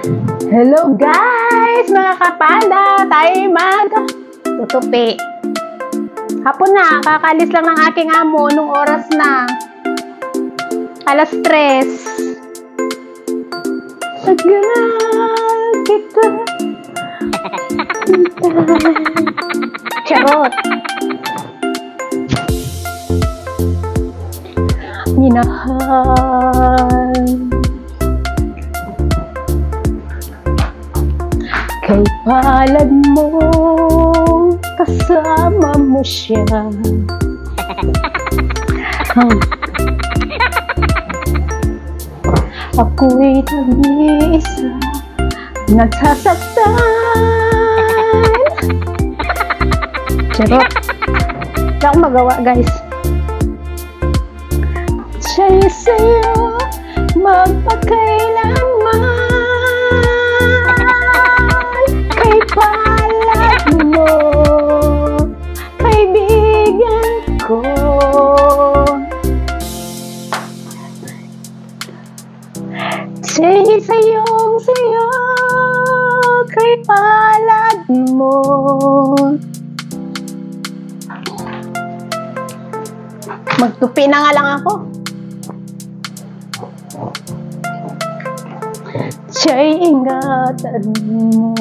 Hello guys! Mga kapanda! Tayo mag-tutupi. Hapon na, kakalis lang ng aking amo nung oras na. Alas 3. Tagal kita. Charot. Minahal. Kay palad mo, kasama mo siya. Ako'y nag-iisa, nagsasaktan. Charot. Wala akong magawa, guys. Siya'y sa'yo magpakailanman. Kay palad mo, kaibigan ko. Siya'y sa'yo, kay palad mo. Magtupi na nga lang ako. Siya'y ingatan mo.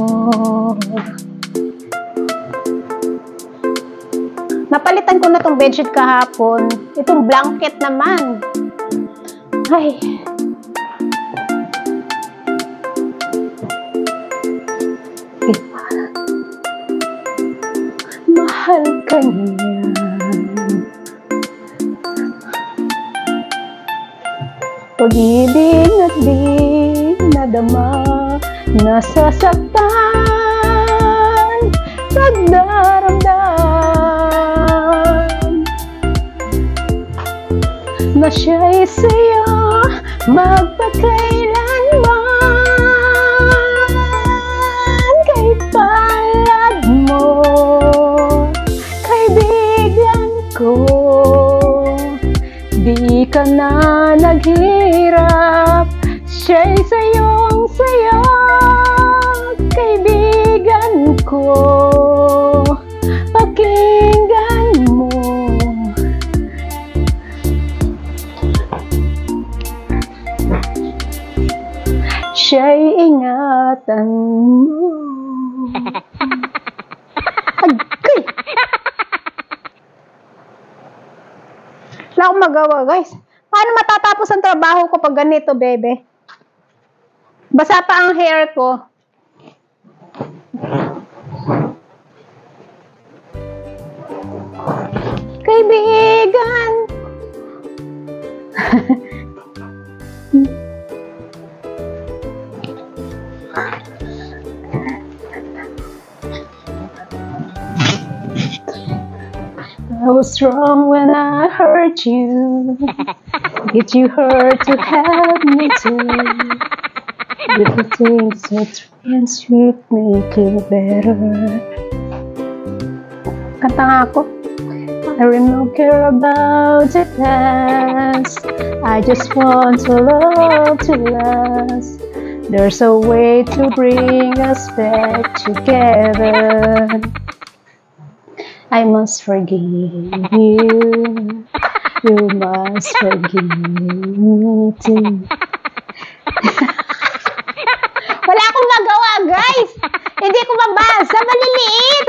Napalitan ko na tong bedsheet kahapon. Itong blanket naman. Ay. Mahal ka niya. Pag-ibig at di nadama, nasasaktan, nagdaramdam na siya'y sa'yo magpakailanman. Kay palad mo, kaibigan ko. Di ka na naghirap, siya'y sa'yo, kaibigan ko. Pakinggan mo. Siya'y ingatan mo. Agay! Wala akong magawa, guys. Paano matatapos ang trabaho ko pag ganito, bebe? Basa pa ang hair ko. Kaibigan. I was wrong when I hurt you. Did you hurt to help me too? Little things that and sweet make it better. Kanta nga ako. I really don't care about the past. I just want to love to last. There's a way to bring us back together. I must forgive you. You must forgive me too. Wala akong magawa, guys. Hindi ko mabasa. Maliliit.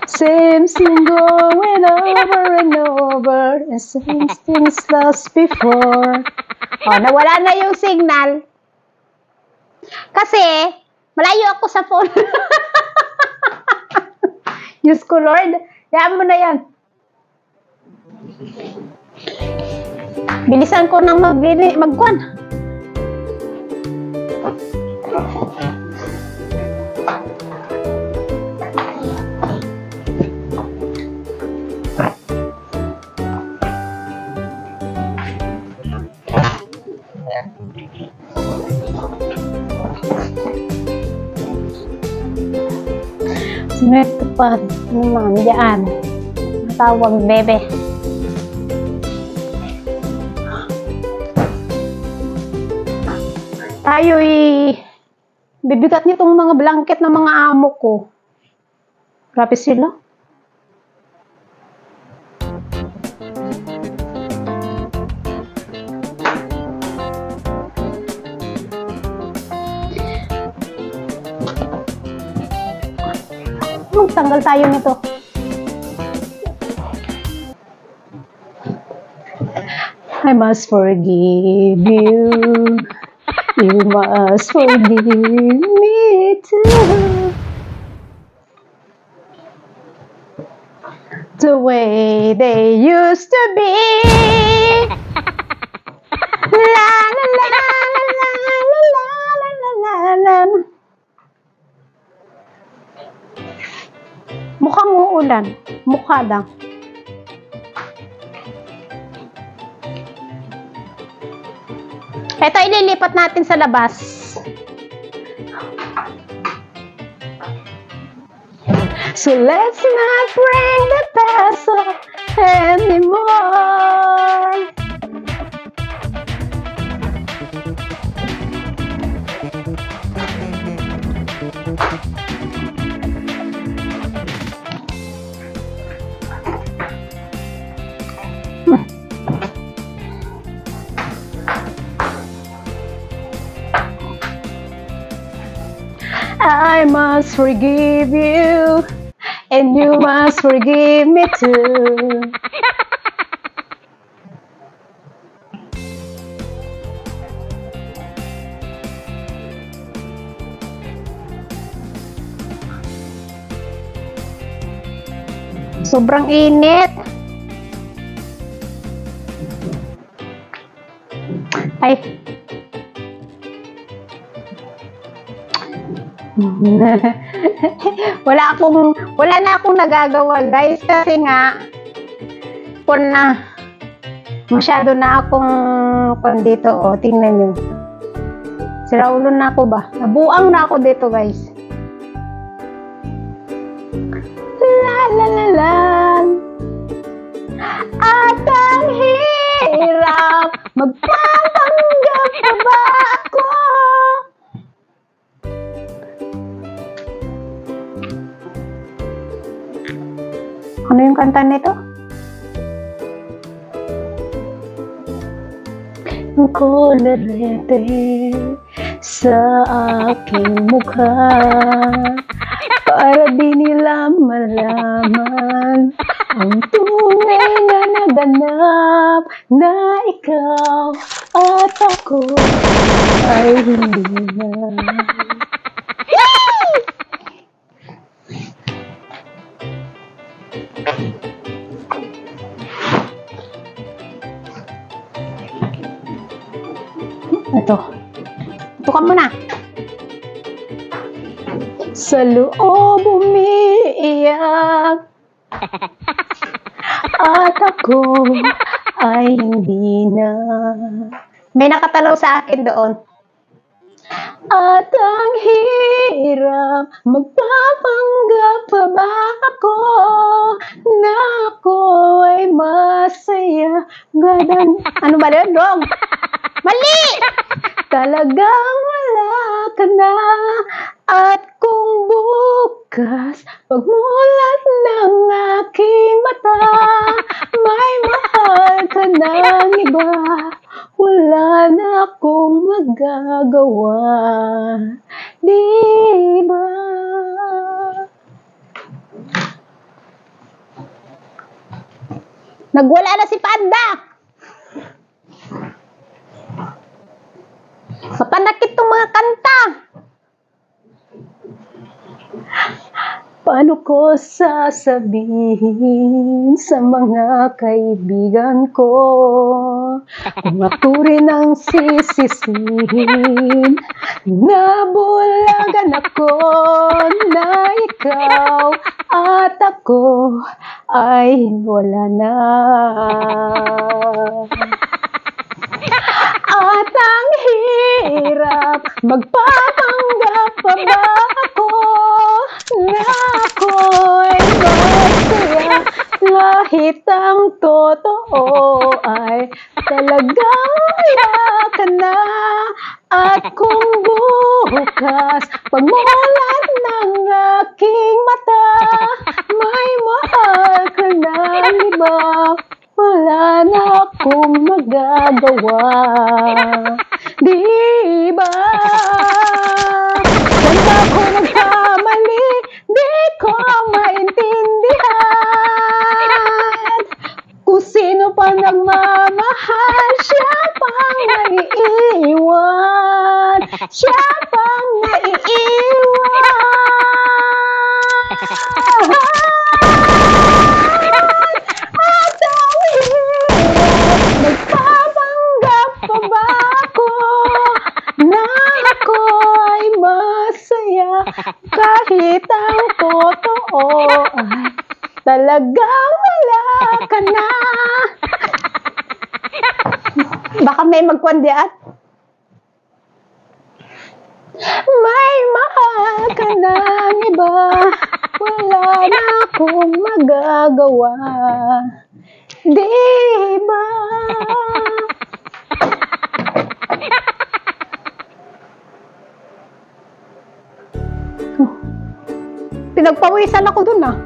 Same thing going over and over, and same things lost before. Oh, nawala na yung signal. Kasi, malayo ako sa phone. Diyos ko, Lord. Daan mo na yan. Bilisan ko nang magkuhan. Ito pa naman dyan. Tawag, bebe. Tayo'y bibigat nitong mga blanket ng mga amo ko. Grabe sila. Magtanggal tayo nito. I must forgive you. You must forgive me too. The way they used to be. La la la la la la la la la. Mukhang uulan. Mukha lang. Ito ililipat natin sa labas. So let's not bring the past up anymore. I must forgive you, and you must forgive me too. Sobrang init. Ay. wala na akong nagagawa, guys, kasi nga masyado na akong dito, tingnan nyo, siraulo na ako ba, nabuang na ako dito, guys. La la la la, at ang hirap magpapanggap pa ba ako? Ano yung kanta nito? Kolerete sa aking mukha para di nila malaman ang tunay na naganap na ikaw at ako ay hindi na. Ito ka muna. Sa loob umiiyak at ako ay hindi na. May nakatalaw sa akin doon. At ang hirap magpapanggap pa ba ako na ako ay masaya. Ano ba yun, Dong? Mali! Talagang wala ka na. At kung bukas pagmulat ng aking mata may mahal ka ng iba, wala na akong magagawa, di ba? Nagwala na si Panda. Mapanakit itong mga kanta. Paano ko sasabihin sa mga kaibigan ko kung ako rin ang sisisihin? Nabulagan ako na ikaw at ako ay wala na. At ang hirap magpapanggap pa ba ako na ako'y masaya kahit ang totoo ay talagang wala ka na. At kung bukas pagmulan ng aking mata, may mahal ka ng iba, wala na akong magagawa. Di ba? Kung ako nagkamali, di ko maintindihan. Kung sino pa nagmamahal, siya pang naiiwan. Siya pang naiiwan. At ang hirap, nagpapanggap pa ba ako na ako ay masaya kahit ang totoo ay talagang wala ka na. Baka may magkwandiat. May mahal ka ng iba, wala na akong magagawa. Di ba? Pinagpawisan ako dun ah.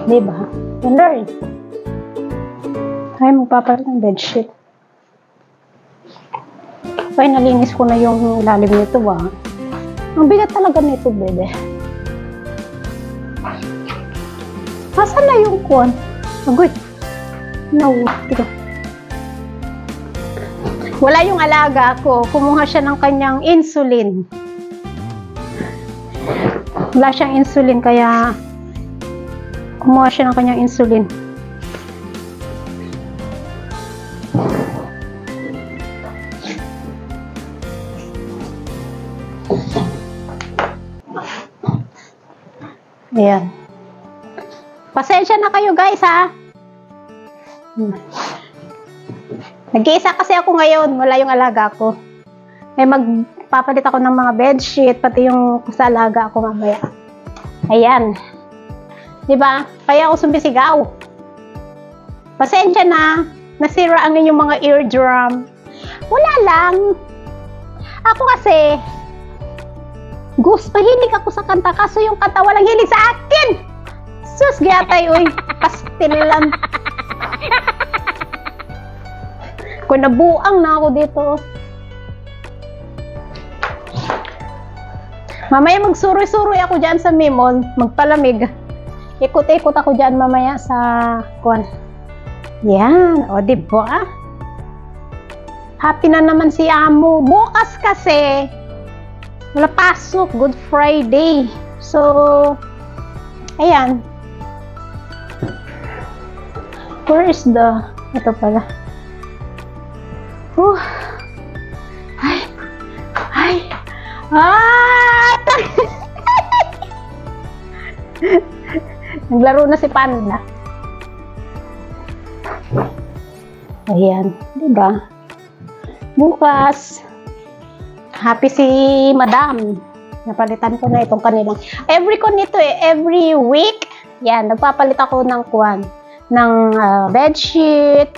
Diba? Learn. Ay, magpapalit ng bedsheet. Okay, nalinis ko na yung ilalim nito ba. Ang bigat talaga nito, bebe. Nasaan na yung kuwan? Agoy. No, tira. Wala yung alaga ko. Kumuha siya ng kanyang insulin. Wala siyang insulin, kaya kumuha siya ng kanyang insulin. Ayan. Pasensya na kayo guys ha. Nag-iisa kasi ako ngayon. Wala yung alaga ko. May magpapalit ako ng mga bedsheet, pati yung sa alaga ako mamaya. Ayan. Diba? Kaya ako sumbisigaw. Pasensya na. Nasira ang inyong mga eardrum. Wala lang. Ako kasi, mahilig ako sa kanta, kaso yung kanta walang hilig sa akin. Sus, gatay, uy. Pastil lang. Kung nabuang na ako dito. Mamaya magsuroy-suroy ako dyan sa Mimol. Magpalamig. Ikot-ikot ako dyan mamaya sa kuwan. Yan. O, diba? Happy na naman si Amo. Bukas kasi, wala pasok. Good Friday. So, ayan. Where is the... Ito pala. Ay. Ay. Ah! Naglaro na si Panda. Ayan. Diba? Bukas. Happy si Madam. Napalitan ko na itong kanilang. Every week, yan, nagpapalit ako ng kuwan. Ng bedsheet,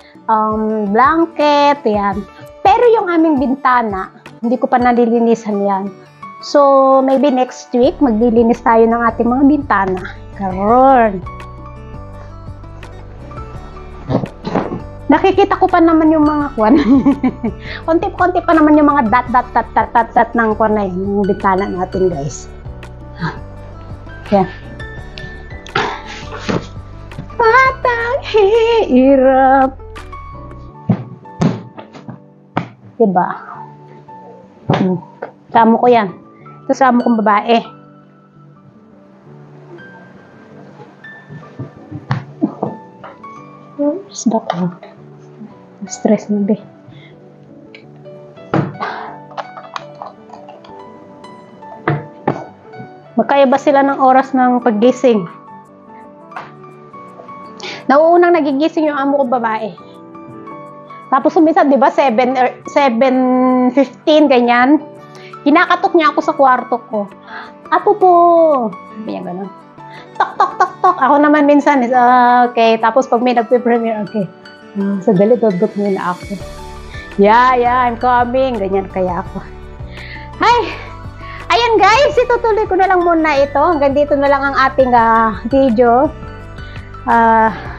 blanket, yan. Pero yung aming bintana, hindi ko pa nalilinisan yan. So, maybe next week, maglilinis tayo ng ating mga bintana. Karon. Nakikita ko pa naman yung mga kwan. Konti-konti pa naman yung mga dot ng kwan na yun, yung bintana natin, guys. Yan. Patang hirap. Diba? Samo ko yan. Ito samo kong babae. Where's that one? Stress na be. Magkaya ba sila ng oras ng paggising? Nauunang nagigising yung amo ko babae. Tapos uminsan, di ba, 7:15, ganyan. Kinakatok niya ako sa kwarto ko. Apo po. Sabi niya gano'n. tok, tok, tok, tok. Ako naman minsan, okay. Tapos pag may nagpe-premiere, okay. Sandali, dot muna ako. Yeah, I'm coming. Ganyan kaya ako. Ay, ayan guys, itutuloy ko na lang muna ito. Hanggang dito na lang ang ating video.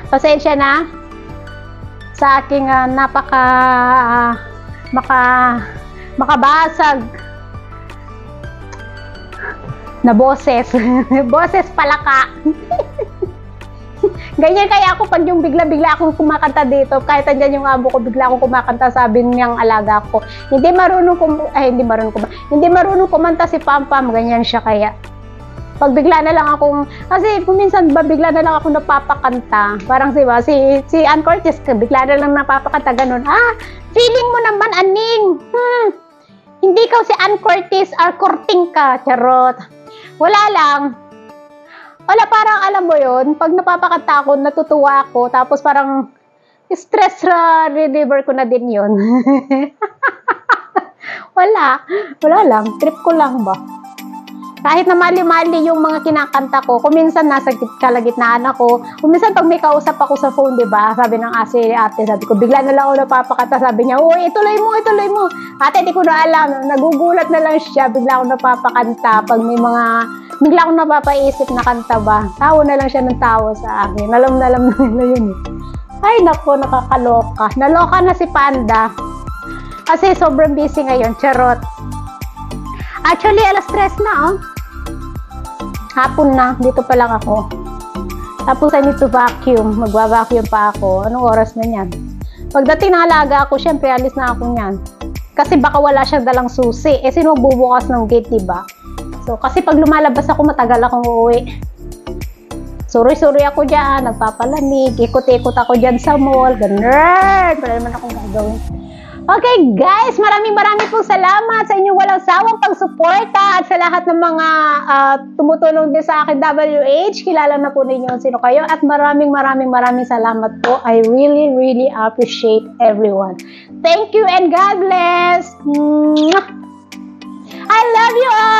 Pasensya na sa aking makabasag na boses. Boses palaka. Ganyan kaya ako pag yung bigla-bigla akong kumakanta dito, kahit andyan yung amo ko, bigla akong kumakanta, sabi niyang alaga ko, hindi marunong kumanta si Pam Pam, ganyan siya kaya. Pag bigla na lang akong, kasi minsan ba bigla na lang ako napapakanta, parang si Ann Curtis, bigla na lang napapakanta, ganun, feeling mo naman, Aning, hindi ka si Ann Curtis, Corting ka, charot. Wala lang. Wala, parang alam mo yun, pag napapakanta ako, natutuwa ako, tapos parang stress reliever ko na din yun. Wala lang, trip ko lang ba. Kahit na mali-mali yung mga kinakanta ko, kung minsan nasa kalagitnaan ako, kung minsan pag may kausap ako sa phone, diba, sabi ng ate, sabi ko, bigla na lang ako napapakanta, sabi niya, uy, ituloy mo. Ate, di ko na alam, nagugulat na lang siya, bigla ako napapakanta, pag may bigla akong napapaisip na kanta ba, tawa na lang siya ng tawa sa akin, alam na nila yun eh. Ay, naku, nakakaloka. Naloka na si Panda. Kasi sobrang busy ngayon, charot. Actually, 3:00 na, oh. Hapon na, dito pa lang ako. Tapos I need to vacuum. Magwa-vacuum pa ako. Anong oras na yan? Pagdating ng alaga ako, syempre alis na ako niyan. Kasi baka wala siyang dalang susi. Eh, sino magbubukas ng gate, diba? So, kasi pag lumalabas ako, matagal akong uuwi. Suri-suri ako dyan, nagpapalamig, ikot-ikot ako dyan sa mall, ganun. Wala naman akong gagawin. Okay guys, maraming pong salamat sa inyong walang sawang pagsuporta at sa lahat ng mga tumutulong din sa akin WH. Kilala na po ninyo sino kayo at maraming salamat po. I really appreciate everyone. Thank you and God bless. I love you all.